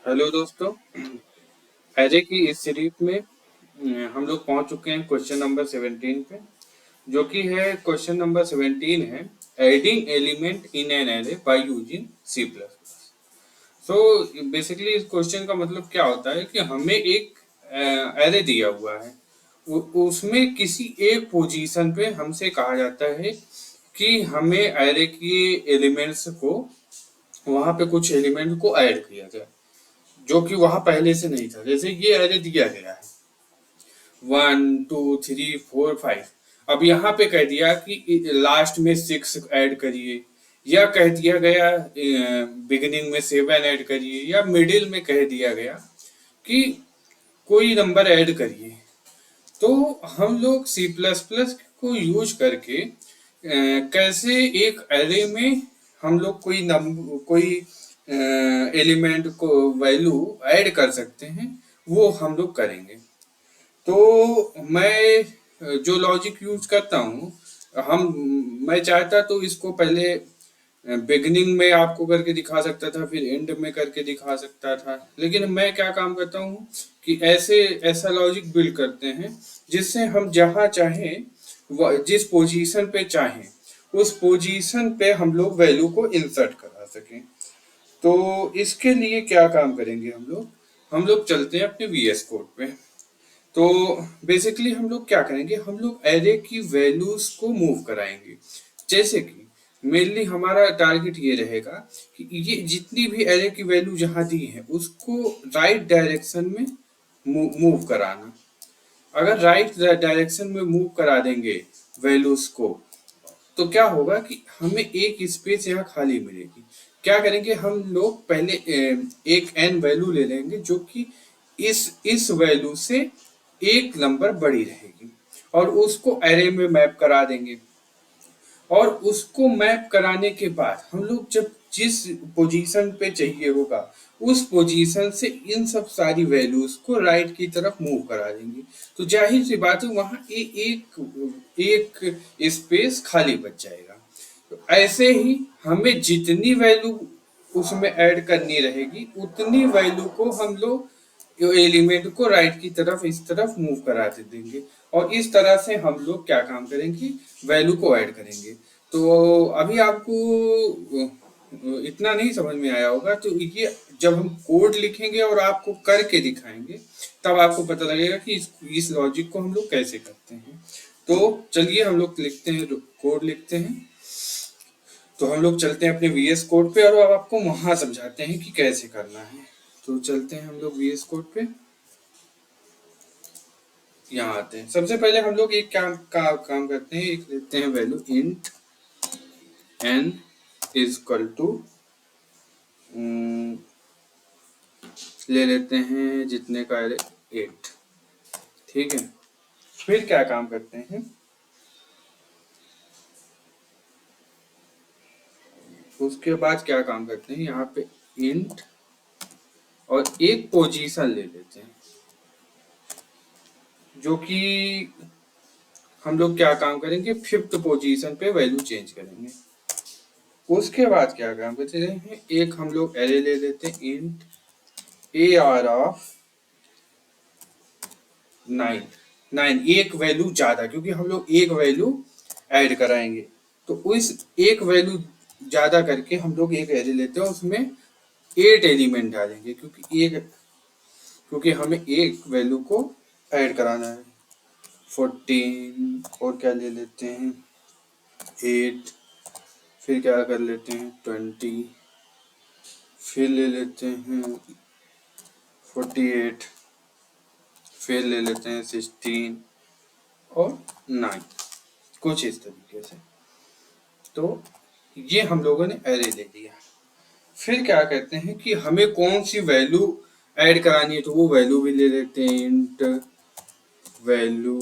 Hello दोस्तों। Array की इस सीरीज में हम लोग पहुंच चुके हैं क्वेश्चन नंबर 17 पे, जो कि है क्वेश्चन नंबर 17 है adding element in an array by using C plus plus. So basically इस क्वेश्चन का मतलब क्या होता है कि हमें एक एरे दिया हुआ है, उसमें किसी एक पोजीशन पे हमसे कहा जाता है कि हमें एरे के एलिमेंट्स को वहां पे कुछ एलिमेंट को ऐड किया जाए जो कि वहां पहले से नहीं था। जैसे ये एरे दिया गया है 1 2 3 4 5। अब यहाँ पे कह दिया कि लास्ट में 6 ऐड करिए, या कह दिया गया बिगिनिंग में 7 ऐड करिए, या मिडिल में कह दिया गया कि कोई नंबर ऐड करिए। तो हम लोग सी प्लस प्लस को यूज करके कैसे एक एरे में हम लोग कोई एलिमेंट को वैल्यू ऐड कर सकते हैं, वो हम लोग करेंगे। तो मैं जो लॉजिक यूज करता हूँ, हम मैं चाहता तो इसको पहले बिगनिंग में आपको करके दिखा सकता था, फिर एंड में करके दिखा सकता था, लेकिन मैं क्या काम करता हूँ कि ऐसा लॉजिक बिल्ड करते हैं जिससे हम जहाँ चाहें, जिस पोजीशन पे चाहें उस पोजीशन पे हम लोग वैल्यू को इंसर्ट करा सकें। तो इसके लिए क्या काम करेंगे हम लोग चलते हैं अपने वीएस कोड पे। तो बेसिकली हम लोग क्या करेंगे, हम लोग एरे की वैल्यूज को मूव कराएंगे। जैसे कि मेनली हमारा टारगेट ये रहेगा कि ये जितनी भी एरे की वैल्यू जहाँ दी है उसको राइट डायरेक्शन में मूव कराना। अगर राइट डायरेक्शन में मूव करा देंगे वैल्यूज को, तो क्या होगा कि हमें एक स्पेस यहाँ खाली मिलेगी। क्या करेंगे, हम लोग पहले एक एन वैल्यू ले लेंगे जो कि इस वैल्यू से एक नंबर बड़ी रहेगी, और उसको एरे में मैप करा देंगे। और उसको मैप कराने के बाद हम लोग जब जिस पोजीशन पे चाहिए होगा उस पोजीशन से इन सब सारी वैल्यूज को राइट की तरफ मूव करा देंगे। तो जाहिर सी बात है वहां एक स्पेस खाली बच जाएगा। तो ऐसे ही हमें जितनी वैल्यू उसमें ऐड करनी रहेगी उतनी वैल्यू को हम लोग एलिमेंट को राइट की तरफ इस तरफ मूव कराते देंगे, और इस तरह से हम लोग क्या काम करेंगे, वैल्यू को ऐड करेंगे। तो अभी आपको इतना नहीं समझ में आया होगा, तो ये जब हम कोड लिखेंगे और आपको करके दिखाएंगे तब आपको पता लगेगा कि इस लॉजिक को हम लोग कैसे करते हैं। तो चलिए हम लोग लिखते हैं, कोड लिखते हैं। तो हम लोग चलते हैं अपने वीएस कोड पे और अब आपको वहां समझाते हैं कि कैसे करना है। तो चलते हैं हम लोग वीएस कोड पे, यहाँ आते हैं। सबसे पहले हम लोग एक काम करते हैं, एक लेते हैं value int n is equal to ले लेते हैं जितने का है 8। ठीक है, फिर क्या काम करते हैं, उसके बाद क्या काम करते हैं, यहाँ पे इंट और एक पोजीशन ले लेते हैं, जो कि हम लोग क्या काम करेंगे, 5th पोजीशन पे वैल्यू चेंज करेंगे। उसके बाद क्या काम करते हैं, एक हम लोग एरे ले लेते हैं इंट AR ऑफ 9 एक वैल्यू ज्यादा, क्योंकि हम लोग एक वैल्यू ऐड कराएंगे। तो उस एक वैल्यू ज्यादा करके हम लोग एक एरे लेते हैं, उसमें 8 एलिमेंट डालेंगे, क्योंकि हमें एक वैल्यू को ऐड कराना है। 14 और क्या ले लेते हैं 8, फिर क्या कर लेते हैं 20, फिर ले लेते हैं 48, फिर ले लेते हैं 16 और 9, कुछ इस तरीके से। तो ये हम लोगों ने एरे ले लिया। फिर क्या कहते हैं कि हमें कौन सी वैल्यू ऐड करानी है, तो वो वैल्यू भी ले लेते हैं int value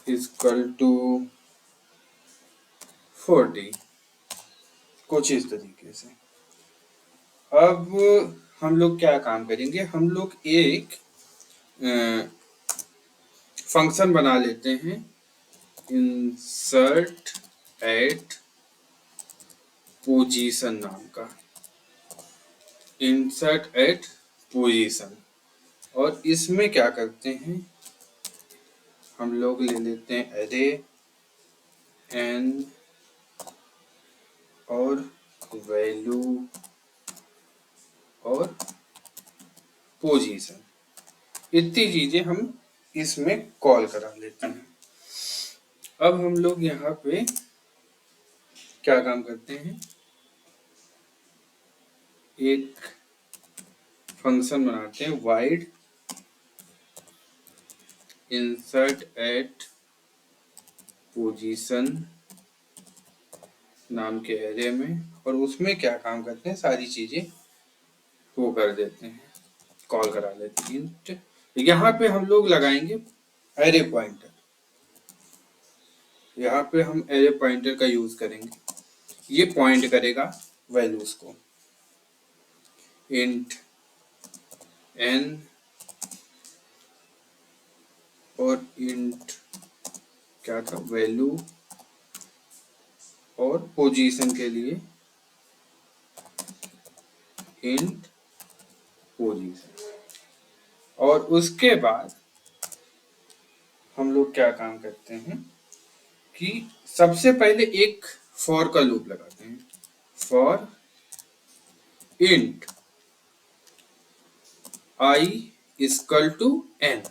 is equal to 40, कुछ इस तरीके से। अब हम लोग क्या काम करेंगे, हम लोग एक फंक्शन बना लेते हैं इंसर्ट एट पोजीशन नाम का। Insert at position. और इसमें क्या करते हैं, हम लोग ले लेते हैं एरे एन और वैल्यू और पोजीशन, इतनी चीजें हम इसमें कॉल करा लेते हैं। अब हम लोग यहाँ पे क्या काम करते हैं, एक फंक्शन बनाते हैं वाइड इंसर्ट एट पोजीशन नाम के एरे में, और उसमें क्या काम करते हैं, सारी चीजें वो कर देते हैं, कॉल करा लेते हैं। यहाँ पे हम लोग लगाएंगे एरे पॉइंटर, यहाँ पे हम एरे पॉइंटर का यूज करेंगे, ये पॉइंट करेगा वैल्यूज को। इंट एन और इंट क्या था, वैल्यू और पोजीशन के लिए इंट पोजीशन। और उसके बाद हम लोग क्या काम करते हैं कि सबसे पहले एक फॉर का लूप लगाते हैं, for int i equal to n,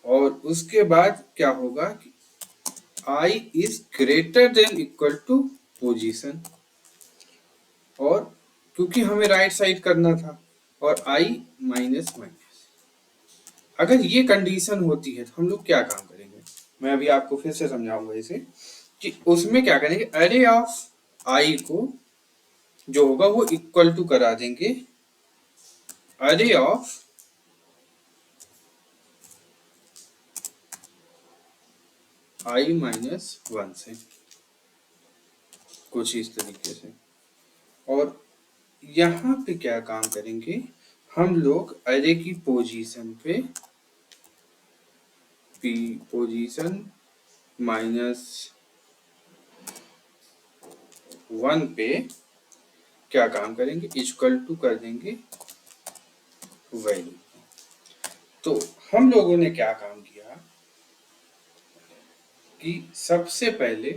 और उसके बाद क्या होगा कि i is greater than equal to position, और क्योंकि हमें राइट साइड करना था, और i माइनस माइनस। अगर ये कंडीशन होती है तो हम लोग क्या काम करेंगे, मैं अभी आपको फिर से समझाऊंगा इसे, कि उसमें क्या करेंगे, अरे ऑफ i को जो होगा वो इक्वल टू करा देंगे अरे ऑफ i माइनस 1 से, कुछ इस तरीके से। और यहाँ पे क्या काम करेंगे, हम लोग अरे की पोजीशन पे पोजीशन माइनस 1 पे क्या काम करेंगे, इक्वल टू कर देंगे वैल्यू। तो हम लोगों ने क्या काम किया कि सबसे पहले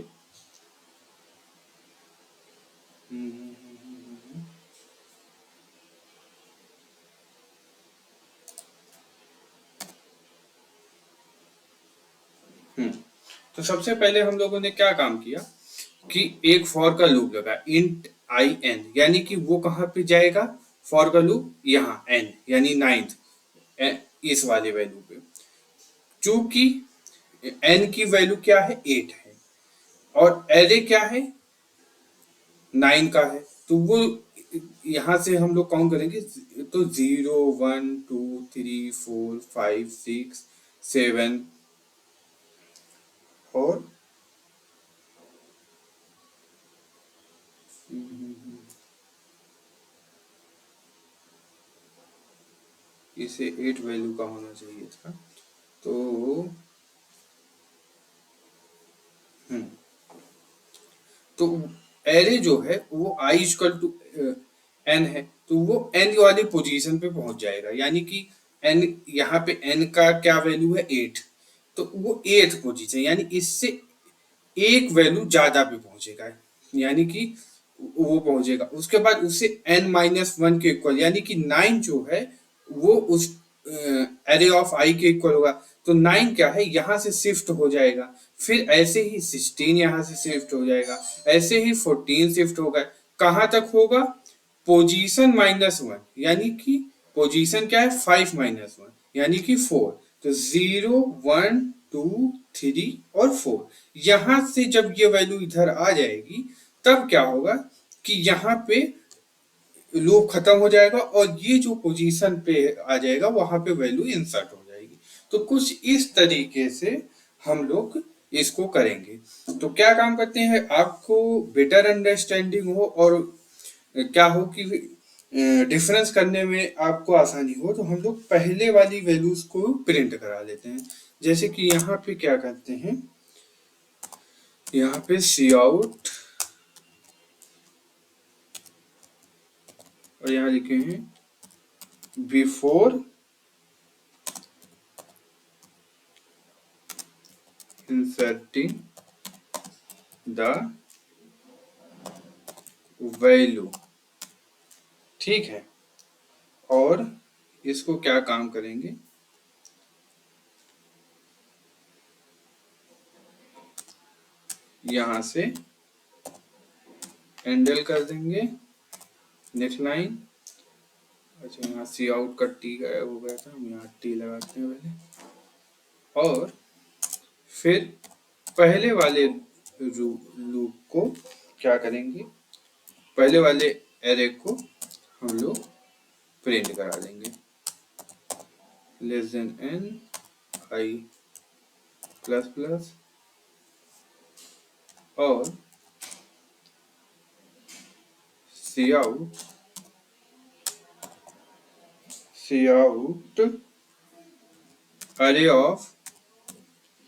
तो सबसे पहले हम लोगों ने क्या काम किया कि एक फॉर का लूप लगा इंट आई एन, यानी कि वो कहाँ पे जाएगा, फॉर का लूप यहाँ एन यानी 9th इस वाले वैल्यू पे। चूंकि एन की वैल्यू क्या है, 8 है, और एरे क्या है, 9 का है, तो वो यहाँ से हम लोग काउंट करेंगे, तो 0 1 2 3 4 5 6 7 और इसे 8 वैल्यू का होना चाहिए था, तो तो एरे जो है वो i इक्वल टू n है, तो वो n वाली पोजीशन पे पहुंच जाएगा, यानी कि n यहाँ पे n का क्या वैल्यू है, 8, तो वो 8th पोजीशन यानी इससे एक वैल्यू ज्यादा पे पहुंचेगा, यानी कि वो पहुंचेगा। उसके बाद उससे n माइनस 1 के इक्वल, यानी कि 9 जो है वो उस एरे ऑफ i के इक्वल होगा, तो 9 क्या है, यहाँ से शिफ्ट हो जाएगा, फिर ऐसे ही 16 यहाँ से शिफ्ट हो जाएगा, ऐसे ही 14 शिफ्ट होगा, कहाँ तक होगा, पोजीशन माइनस 1, यानी कि पोजीशन क्या है, 5 माइनस 1 यानी कि 4, तो 0 1 2 3 और 4, यहाँ से जब ये वैल्यू इधर आ जाएगी तब क्या होगा कि यहाँ पे लूप खत्म हो जाएगा, और ये जो पोजीशन पे आ जाएगा वहां पे वैल्यू इंसर्ट हो जाएगी। तो कुछ इस तरीके से हम लोग इसको करेंगे। तो क्या काम करते हैं, आपको बेटर अंडरस्टैंडिंग हो और क्या हो कि डिफरेंस करने में आपको आसानी हो, तो हम लोग पहले वाली वैल्यूज को प्रिंट करा लेते हैं। जैसे कि यहाँ पे क्या करते हैं, यहाँ पे सी आउट और यहाँ लिखे हैं बिफोर इंसर्टिंग द वैल्यू। ठीक है, और इसको क्या काम करेंगे, यहां से हैंडल कर देंगे नेक्स्ट लाइन। अच्छा, यहाँ सी आउट का टी गायब हो गया था, हम यहाँ टी लगाते हैं पहले। और फिर पहले वाले लूप को क्या करेंगे, पहले वाले एरे को हम लोग प्रिंट करा देंगे, लेस देन एन आई प्लस प्लस, और सी आउट array of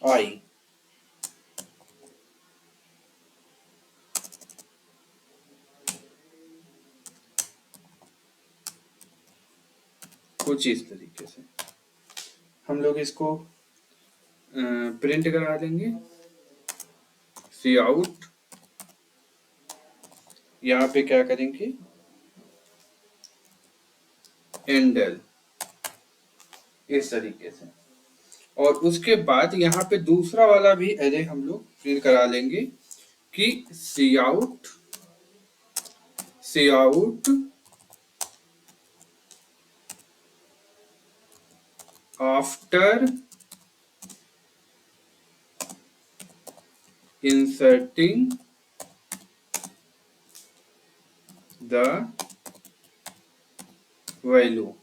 I। कुछ इस तरीके से हम लोग इसको प्रिंट करा देंगे। सी आउट, यहाँ पे क्या करेंगे, एंडल, इस तरीके से। और उसके बाद यहाँ पे दूसरा वाला भी एरे हम लोग प्रिंट करा लेंगे कि cout after inserting the value.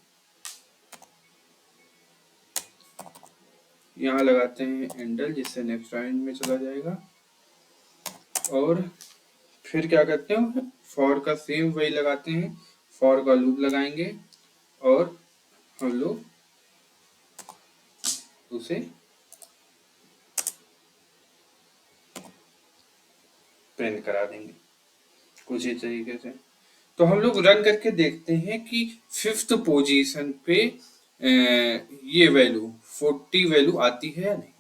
यहाँ लगाते हैं एंडल, जिससे नेक्स्ट लाइन में चला जाएगा। और फिर क्या करते हैं, फॉर का सेम वही लगाते हैं, फॉर का लूप लगाएंगे और हम लोग उसे प्रिंट करा देंगे कुछ इस तरीके से। तो हम लोग रन करके देखते हैं कि 5th पोजीशन पे ये वैल्यू 40 वैल्यू आती है या नहीं।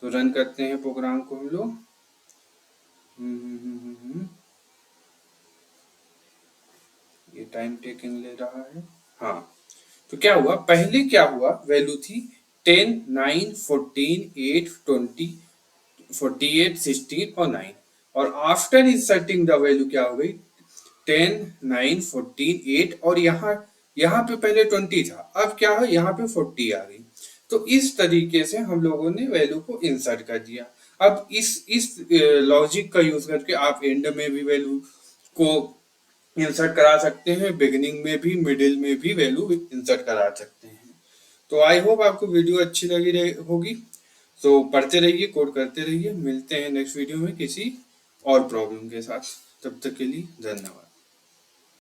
तो रन करते हैं प्रोग्राम को हम लोग। ये टाइम टेकिंग ले रहा है। हाँ, तो क्या हुआ, पहले क्या हुआ, वैल्यू थी 10, 9, 14, 8, 20, 48, 16 और 9। और आफ्टर इंसर्टिंग द वैल्यू क्या हो गई, 10, 9, 14, 8, और यहाँ पे पहले 20 था, अब क्या है, यहाँ पे 40 आ गई। तो इस तरीके से हम लोगों ने वैल्यू को इंसर्ट कर दिया। अब इस लॉजिक का यूज करके आप एंड में भी वैल्यू को इंसर्ट करा सकते हैं, बिगिनिंग में भी, मिडिल में भी वैल्यू इंसर्ट करा सकते हैं। तो आई होप आपको वीडियो अच्छी लगी होगी। तो पढ़ते रहिए, कोड करते रहिए। मिलते हैं नेक्स्ट वीडियो में किसी और प्रॉब्लम के साथ। तब तक के लिए धन्यवाद।